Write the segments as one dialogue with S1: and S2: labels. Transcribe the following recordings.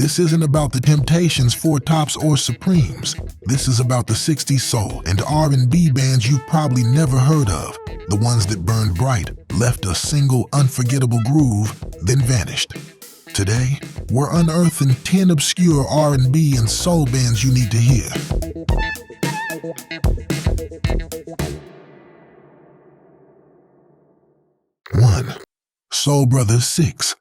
S1: This isn't about the Temptations, Four Tops, or Supremes. This is about the 60s soul and R&B bands you've probably never heard of. The ones that burned bright, left a single unforgettable groove, then vanished. Today, we're unearthing 10 obscure R&B and soul bands you need to hear. 1. Soul Brothers 6.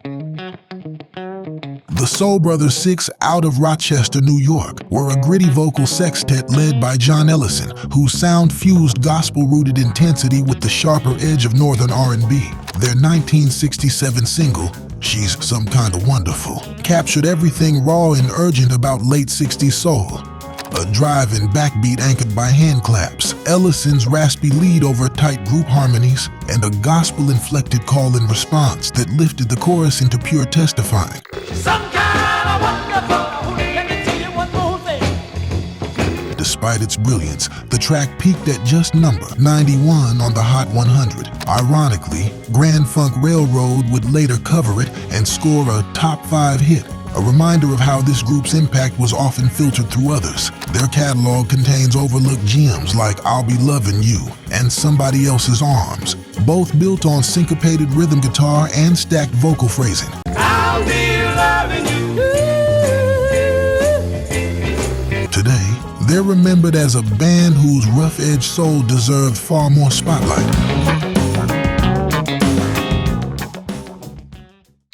S1: The Soul Brothers 6, out of Rochester, New York, were a gritty vocal sextet led by John Ellison, whose sound fused gospel-rooted intensity with the sharper edge of northern R&B. Their 1967 single, She's Some Kinda Wonderful, captured everything raw and urgent about late 60s soul. A drive-in backbeat anchored by hand claps, Ellison's raspy lead over tight group harmonies, and a gospel-inflected call and response that lifted the chorus into pure testifying.
S2: Some kind of wonderful, let me tell you one more thing.
S1: Despite its brilliance, the track peaked at just number 91 on the Hot 100. Ironically, Grand Funk Railroad would later cover it and score a top 5 hit. A reminder of how this group's impact was often filtered through others. Their catalog contains overlooked gems like I'll Be Lovin' You and Somebody Else's Arms, both built on syncopated rhythm guitar and stacked vocal phrasing.
S2: I'll be loving you.
S1: Today, they're remembered as a band whose rough-edged soul deserved far more spotlight.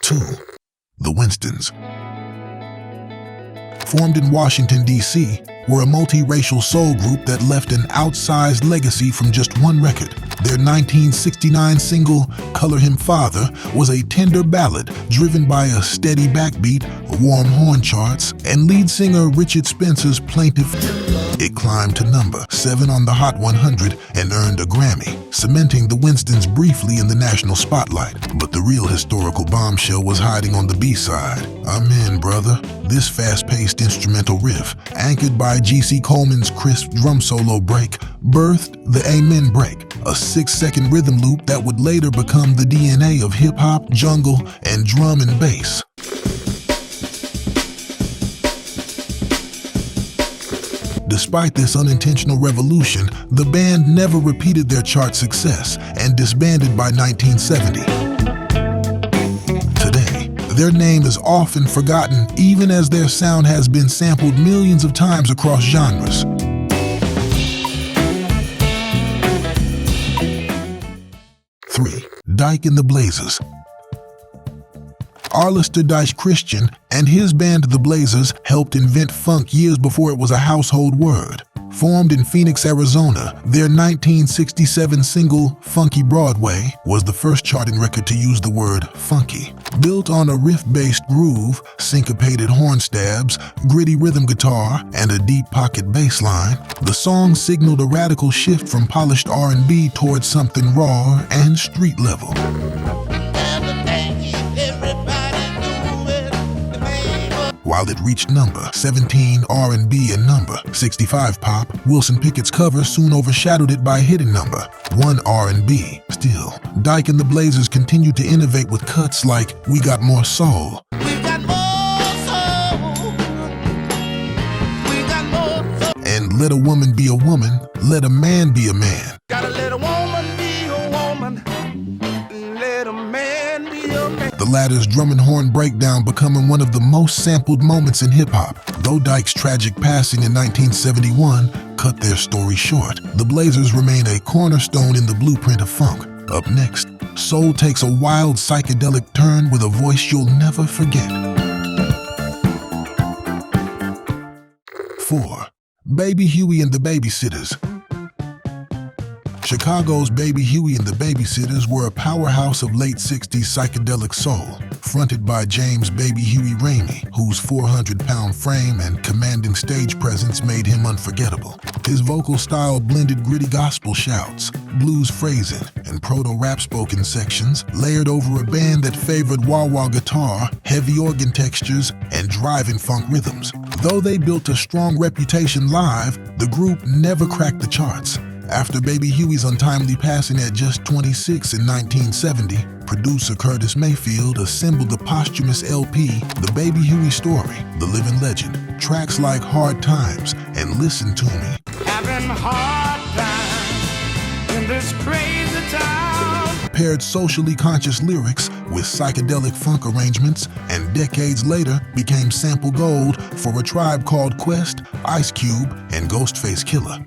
S1: 2. The Winstons. Formed in Washington, D.C., were a multiracial soul group that left an outsized legacy from just one record. Their 1969 single, Color Him Father, was a tender ballad driven by a steady backbeat, warm horn charts, and lead singer Richard Spencer's plaintive. It climbed to number 7 on the Hot 100 and earned a Grammy, cementing the Winstons briefly in the national spotlight. But the real historical bombshell was hiding on the B-side. Amen, brother. This fast-paced instrumental riff, anchored by G.C. Coleman's crisp drum solo break, birthed the Amen break, a 6-second rhythm loop that would later become the DNA of hip-hop, jungle, and drum and bass. Despite this unintentional revolution, the band never repeated their chart success and disbanded by 1970. Today, their name is often forgotten, even as their sound has been sampled millions of times across genres. 3. Dyke and the Blazers. Arlister Dyke Christian and his band The Blazers helped invent funk years before it was a household word. Formed in Phoenix, Arizona, their 1967 single, Funky Broadway, was the first charting record to use the word funky. Built on a riff-based groove, syncopated horn stabs, gritty rhythm guitar, and a deep pocket bass line, the song signaled a radical shift from polished R&B towards something raw and street level. While it reached number 17 R&B and number 65 pop, Wilson Pickett's cover soon overshadowed it by hitting number 1 R&B. Still, Dyke and the Blazers continued to innovate with cuts like We Got More Soul,
S2: We got more soul. We got more soul.
S1: and Let a Woman Be a Woman, Let a Man Be a Man.
S2: Gotta let a woman be a woman. Let a man be a man.
S1: The latter's drum and horn breakdown becoming one of the most sampled moments in hip-hop. Though Dyke's tragic passing in 1971 cut their story short, the Blazers remain a cornerstone in the blueprint of funk. Up next, soul takes a wild psychedelic turn with a voice you'll never forget. 4. Baby Huey and the Babysitters. Chicago's Baby Huey and the Babysitters were a powerhouse of late 60s psychedelic soul, fronted by James Baby Huey Ramey, whose 400-pound frame and commanding stage presence made him unforgettable. His vocal style blended gritty gospel shouts, blues phrasing, and proto-rap spoken sections layered over a band that favored wah-wah guitar, heavy organ textures, and driving funk rhythms. Though they built a strong reputation live, the group never cracked the charts. After baby Huey's untimely passing at just 26 in 1970, producer Curtis Mayfield assembled the posthumous LP, The Baby Huey Story, The Living Legend. Tracks like Hard Times and Listen to Me
S2: Having hard times in this crazy town.
S1: paired socially conscious lyrics with psychedelic funk arrangements, and decades later became sample gold for A Tribe Called Quest, Ice Cube, and Ghostface Killah.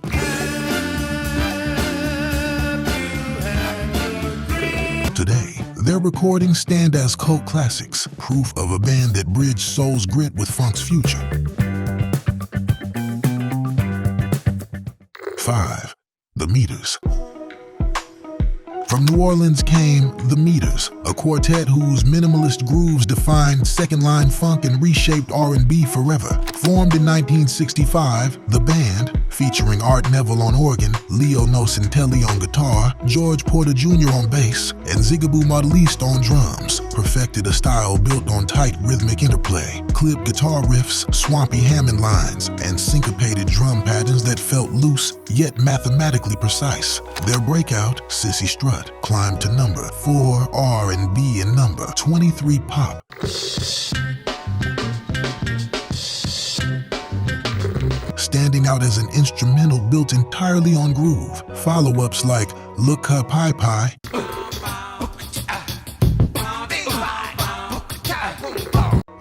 S1: Today, their recordings stand as cult classics, proof of a band that bridged soul's grit with funk's future. 5. The Meters. From New Orleans came The Meters, a quartet whose minimalist grooves defined second-line funk and reshaped R&B forever. Formed in 1965, the band, featuring Art Neville on organ, Leo Nocentelli on guitar, George Porter Jr. on bass, and Zigaboo Modeliste on drums, perfected a style built on tight rhythmic interplay, clipped guitar riffs, swampy Hammond lines, and syncopated drum patterns that felt loose yet mathematically precise. Their breakout, Sissy Strut, climbed to number 4 R&B and number 23 pop. Standing out as an instrumental built entirely on groove, follow-ups like Look Her Pie Pie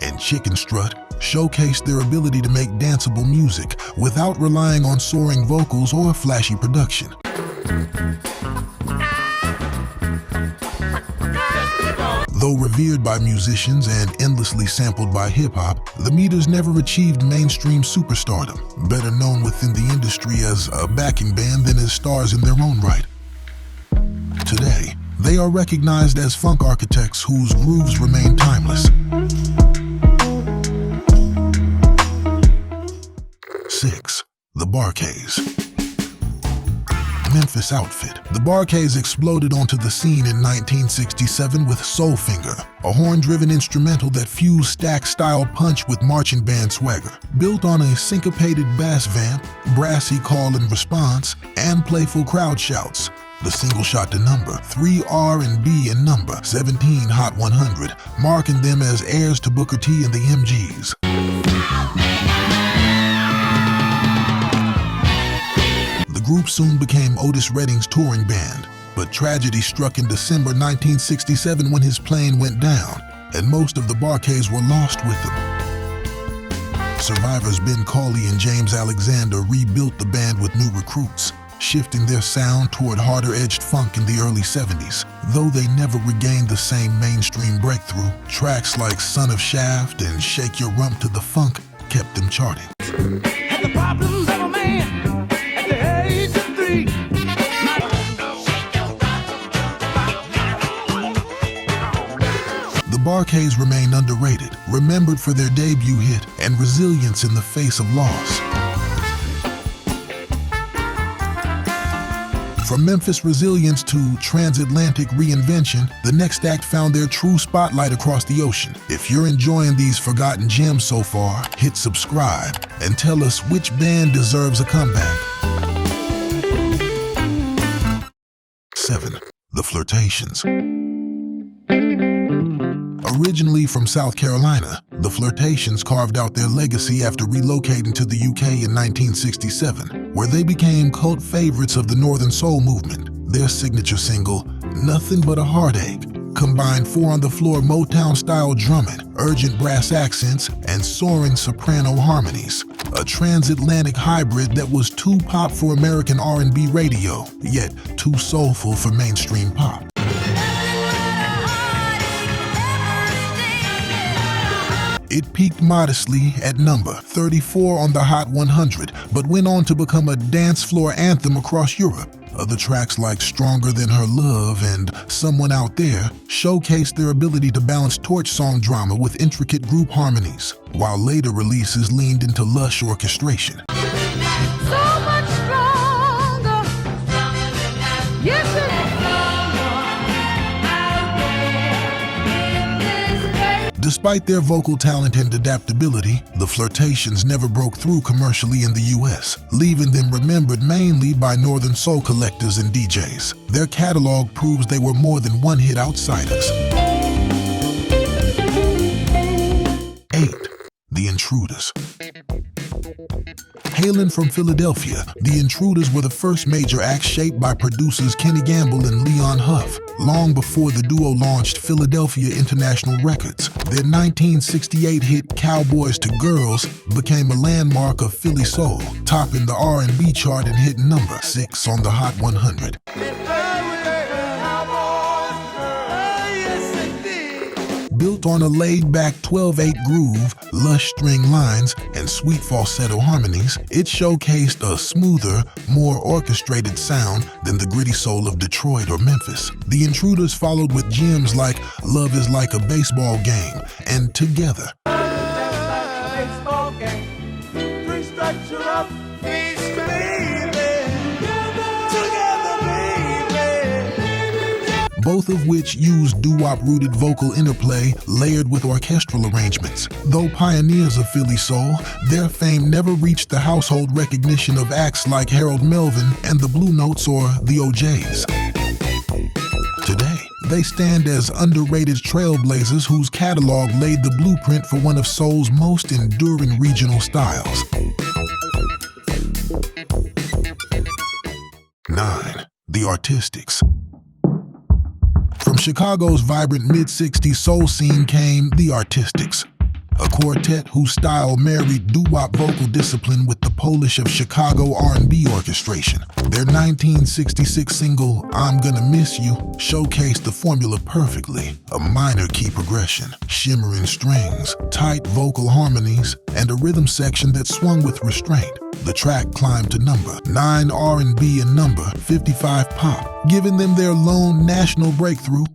S1: and Chicken Strut showcased their ability to make danceable music without relying on soaring vocals or flashy production. Though revered by musicians and endlessly sampled by hip-hop, the Meters never achieved mainstream superstardom, better known within the industry as a backing band than as stars in their own right. Today, they are recognized as funk architects whose grooves remain timeless. 6. The Bar-Kays. Memphis outfit. The Bar-Kays exploded onto the scene in 1967 with Soul Finger, a horn-driven instrumental that fused stack-style punch with marching band swagger. Built on a syncopated bass vamp, brassy call and response, and playful crowd shouts, the single shot to number 3 R&B and number 17 Hot 100, marking them as heirs to Booker T and the MGs. The group soon became Otis Redding's touring band, but tragedy struck in December 1967 when his plane went down, and most of the Bar-Kays were lost with him. Survivors Ben Cauley and James Alexander rebuilt the band with new recruits, shifting their sound toward harder-edged funk in the early 70s. Though they never regained the same mainstream breakthrough, tracks like Son of Shaft and Shake Your Rump to the Funk kept them charting.
S2: And the problems of a man at the age of 3.
S1: The Bar-Kays remain underrated, remembered for their debut hit and resilience in the face of loss. From Memphis resilience to transatlantic reinvention, the next act found their true spotlight across the ocean. If you're enjoying these forgotten gems so far, hit subscribe and tell us which band deserves a comeback. 7. The Flirtations. Originally from South Carolina, the Flirtations carved out their legacy after relocating to the UK in 1967, where they became cult favorites of the Northern Soul movement. Their signature single, Nothing But a Heartache, combined 4-on-the-floor Motown-style drumming, urgent brass accents, and soaring soprano harmonies. A transatlantic hybrid that was too pop for American R&B radio, yet too soulful for mainstream pop. It peaked modestly at number 34 on the Hot 100, but went on to become a dance floor anthem across Europe. Other tracks like Stronger Than Her Love and Someone Out There showcased their ability to balance torch song drama with intricate group harmonies, while later releases leaned into lush orchestration.
S3: So much stronger. Yes,
S1: Despite their vocal talent and adaptability, the Flirtations never broke through commercially in the US, leaving them remembered mainly by Northern soul collectors and DJs. Their catalog proves they were more than one-hit outsiders. 8. The Intruders. Hailing from Philadelphia, the Intruders were the first major act shaped by producers Kenny Gamble and Leon Huff, long before the duo launched Philadelphia International Records. Their 1968 hit Cowboys to Girls became a landmark of Philly soul, topping the R&B chart and hitting number 6 on the Hot 100. Built on a laid-back 12/8 groove, lush string lines, and sweet falsetto harmonies, it showcased a smoother, more orchestrated sound than the gritty soul of Detroit or Memphis. The Intruders followed with gems like Love Is Like a Baseball Game and Together. Both of which used doo-wop-rooted vocal interplay layered with orchestral arrangements. Though pioneers of Philly soul, their fame never reached the household recognition of acts like Harold Melvin and the Blue Notes or the O'Jays. Today, they stand as underrated trailblazers whose catalog laid the blueprint for one of soul's most enduring regional styles. 9. The Artistics. From Chicago's vibrant mid-60s soul scene came the Artistics, a quartet whose style married doo-wop vocal discipline with the polish of Chicago R&B orchestration. Their 1966 single, I'm Gonna Miss You, showcased the formula perfectly. A minor key progression, shimmering strings, tight vocal harmonies, and a rhythm section that swung with restraint. The track climbed to number 9 R&B and number 55 pop, giving them their lone national breakthrough.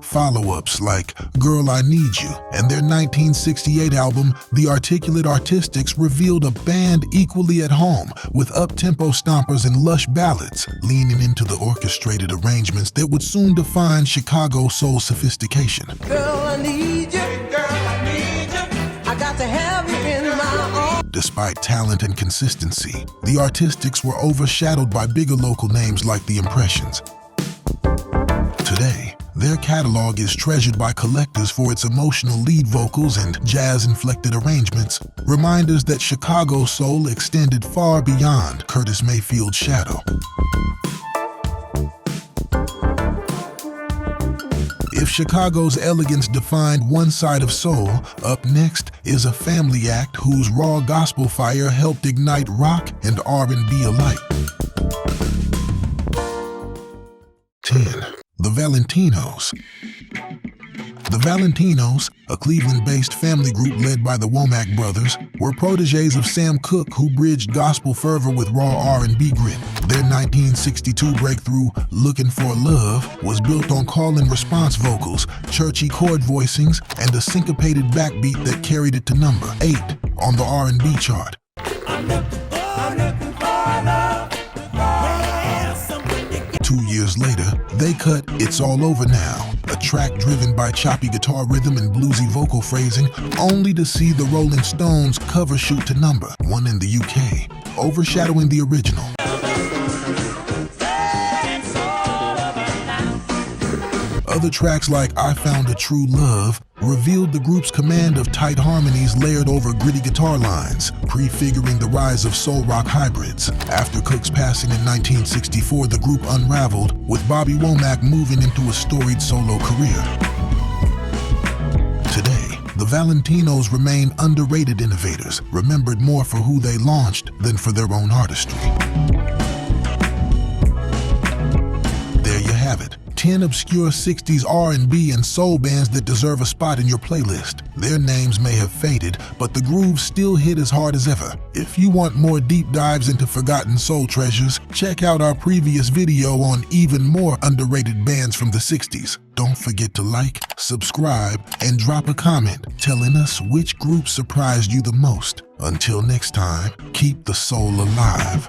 S1: Follow-ups like Girl I Need You and their 1968 album The Articulate Artistics revealed a band equally at home with up-tempo stompers and lush ballads, leaning into the orchestrated arrangements that would soon define Chicago soul sophistication.
S2: Girl, I need you. Girl, I need you. I got to have you in my arms.
S1: Despite talent and consistency, the Artistics were overshadowed by bigger local names like the Impressions. Today, their catalog is treasured by collectors for its emotional lead vocals and jazz-inflected arrangements, reminders that Chicago soul extended far beyond Curtis Mayfield's shadow. If Chicago's elegance defined one side of soul, up next is a family act whose raw gospel fire helped ignite rock and R&B alike. 10. The Valentinos. The Valentinos, a Cleveland-based family group led by the Womack brothers, were protégés of Sam Cooke who bridged gospel fervor with raw R&B grit. Their 1962 breakthrough, Looking for Love, was built on call-and-response vocals, churchy chord voicings, and a syncopated backbeat that carried it to number 8 on the R&B chart. 2 years later, they cut It's All Over Now, a track driven by choppy guitar rhythm and bluesy vocal phrasing, only to see the Rolling Stones cover shoot to number 1 in the UK, overshadowing the original. Other tracks like I Found a True Love revealed the group's command of tight harmonies layered over gritty guitar lines, prefiguring the rise of soul rock hybrids. After Cooke's passing in 1964, the group unraveled, with Bobby Womack moving into a storied solo career. Today, the Valentinos remain underrated innovators, remembered more for who they launched than for their own artistry. There you have it. 10 obscure 60s R&B and soul bands that deserve a spot in your playlist. Their names may have faded, but the grooves still hit as hard as ever. If you want more deep dives into forgotten soul treasures, check out our previous video on even more underrated bands from the 60s. Don't forget to like, subscribe, and drop a comment telling us which group surprised you the most. Until next time, keep the soul alive.